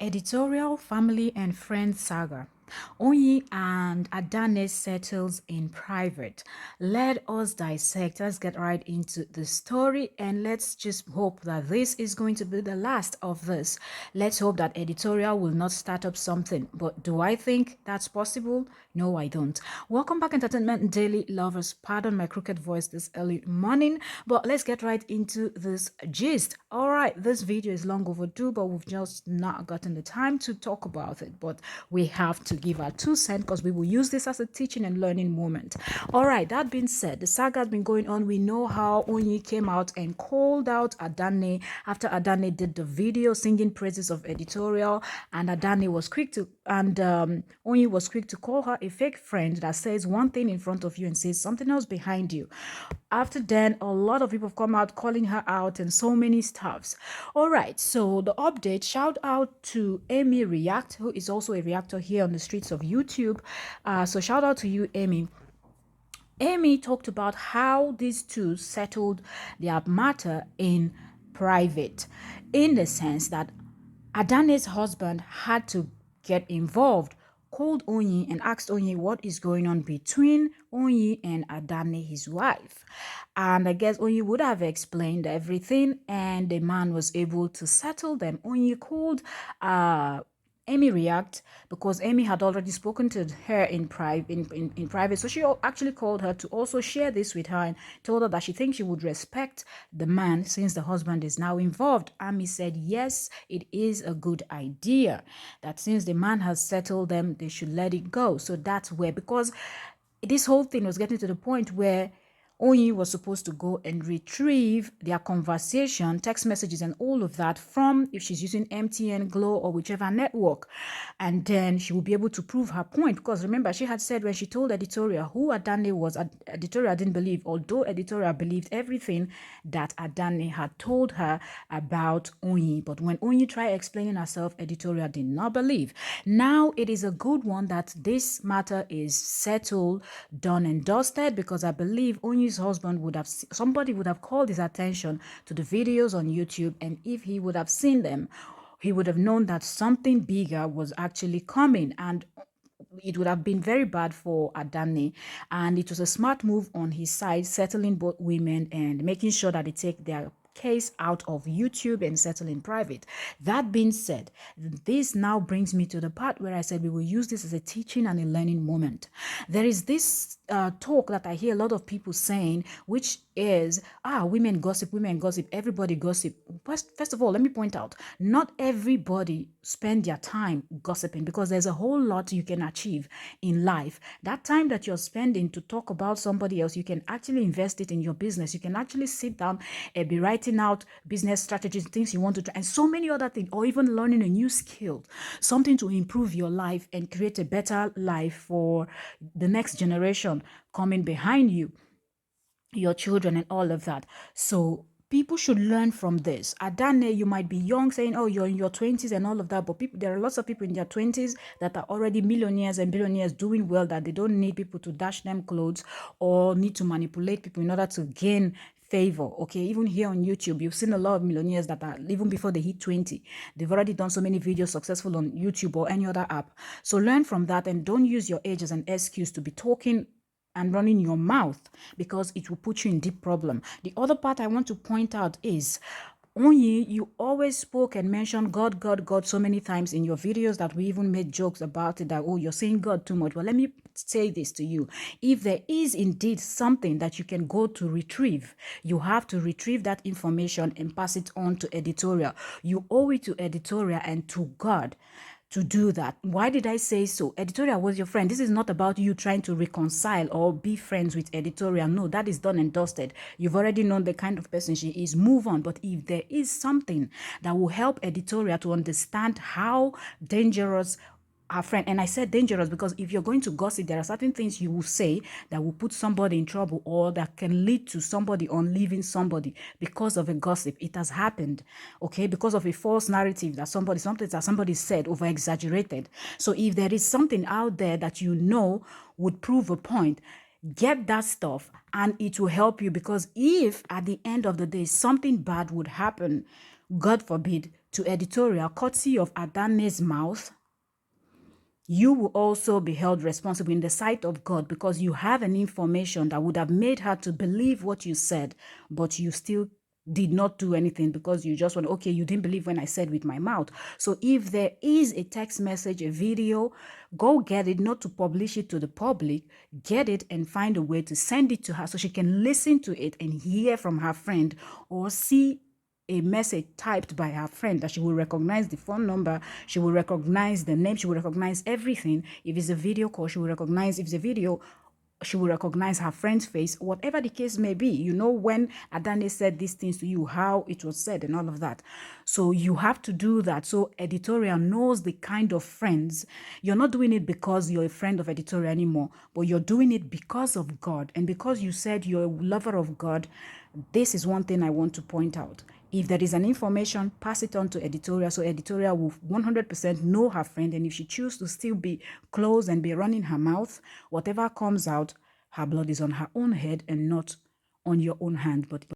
Editorial Family and Friends Saga. Onyii and Adanne settles in private. Let us dissect. Let's get right into the story and let's just hope that this is going to be the last of this. Let's hope that editorial will not start up something. But do I think that's possible? No, I don't. Welcome back, Entertainment Daily lovers. Pardon my crooked voice this early morning, but let's get right into this gist. All right, this video is long overdue, but we've just not gotten the time to talk about it. But we have to give our 2 cents because we will use this as a teaching and learning moment. All right, that being said, the saga has been going on. We know how Onyii came out and called out Adanne after Adanne did the video singing praises of editorial, and Adanne was quick to Onyii was quick to call her a fake friend that says one thing in front of you and says something else behind you. After then, a lot of people have come out calling her out and so many stuffs. All right, so the update, shout out to Amy React, who is also a reactor here on the streets of YouTube. So shout out to you, Amy. Amy talked about how these two settled their matter in private, in the sense that Adanne's husband had to get involved, called Onyii and asked Onyii what is going on between Onyii and Adanne, his wife. And I guess Onyii would have explained everything, and the man was able to settle them. Onyii called Amy React because Amy had already spoken to her in private. So she actually called her to also share this with her and told her that she thinks she would respect the man since the husband is now involved. Amy said, yes, it is a good idea that since the man has settled them, they should let it go. So that's where, because this whole thing was getting to the point where Onyii was supposed to go and retrieve their conversation, text messages, and all of that from, if she's using MTN, Glow, or whichever network. And then she will be able to prove her point. Because remember, she had said when she told Editorial who Adanne was, Editorial didn't believe, although Editorial believed everything that Adanne had told her about Onyii. But when Onyii tried explaining herself, Editorial did not believe. Now it is a good one that this matter is settled, done and dusted, because I believe Onyii husband would have, somebody would have called his attention to the videos on YouTube, and if he would have seen them, he would have known that something bigger was actually coming, and it would have been very bad for Adanne. And it was a smart move on his side, settling both women and making sure that they take their case out of YouTube and settle in private. That being said, this now brings me to the part where I said we will use this as a teaching and a learning moment. There is this talk that I hear a lot of people saying, which is, women gossip, everybody gossip. First of all, let me point out, not everybody spend their time gossiping, because there's a whole lot you can achieve in life. That time that you're spending to talk about somebody else, you can actually invest it in your business. You can actually sit down and be writing out business strategies, things you want to try, and so many other things, or even learning a new skill, something to improve your life and create a better life for the next generation coming behind you, your children and all of that. So people should learn from this. Adanne, you might be young saying, oh, you're in your 20s and all of that, but there are lots of people in their 20s that are already millionaires and billionaires doing well, that they don't need people to dash them clothes or need to manipulate people in order to gain favor. Okay, even here on YouTube, you've seen a lot of millionaires that are, even before they hit 20, they've already done so many videos successful on YouTube or any other app. So learn from that and don't use your age as an excuse to be talking and running your mouth, because it will put you in deep problem. The other part I want to point out is, Onyii, you always spoke and mentioned God, God, God so many times in your videos that we even made jokes about it, that, oh, you're saying God too much. Well, let me say this to you. If there is indeed something that you can go to retrieve, you have to retrieve that information and pass it on to editorial. You owe it to editorial and to God to do that. Why did I say so? Editorial was your friend. This is not about you trying to reconcile or be friends with editorial. No, that is done and dusted. You've already known the kind of person she is. Move on. But if there is something that will help editorial to understand how dangerous our friend, and I said dangerous because if you're going to gossip, there are certain things you will say that will put somebody in trouble, or that can lead to somebody on leaving somebody because of a gossip. It has happened, okay, because of a false narrative that something that somebody said, over exaggerated. So if there is something out there that you know would prove a point, get that stuff and it will help you. Because if at the end of the day something bad would happen, God forbid, to editorial, courtesy of Adanne's mouth, you will also be held responsible in the sight of God because you have an information that would have made her to believe what you said, but you still did not do anything because you just went, okay, you didn't believe when I said with my mouth. So if there is a text message, a video, go get it, not to publish it to the public, get it and find a way to send it to her so she can listen to it and hear from her friend or see a message typed by her friend that she will recognize the phone number, she will recognize the name, she will recognize everything. If it's a video call, she will recognize, if it's a video, she will recognize her friend's face, whatever the case may be. You know, when Adanne said these things to you, how it was said and all of that. So you have to do that. So editorial knows the kind of friends. You're not doing it because you're a friend of editorial anymore, but you're doing it because of God. And because you said you're a lover of God, this is one thing I want to point out. If there is an information, pass it on to editorial so editorial will 100% know her friend. And if she chooses to still be close and be running her mouth, whatever comes out, her blood is on her own head and not on your own hand. But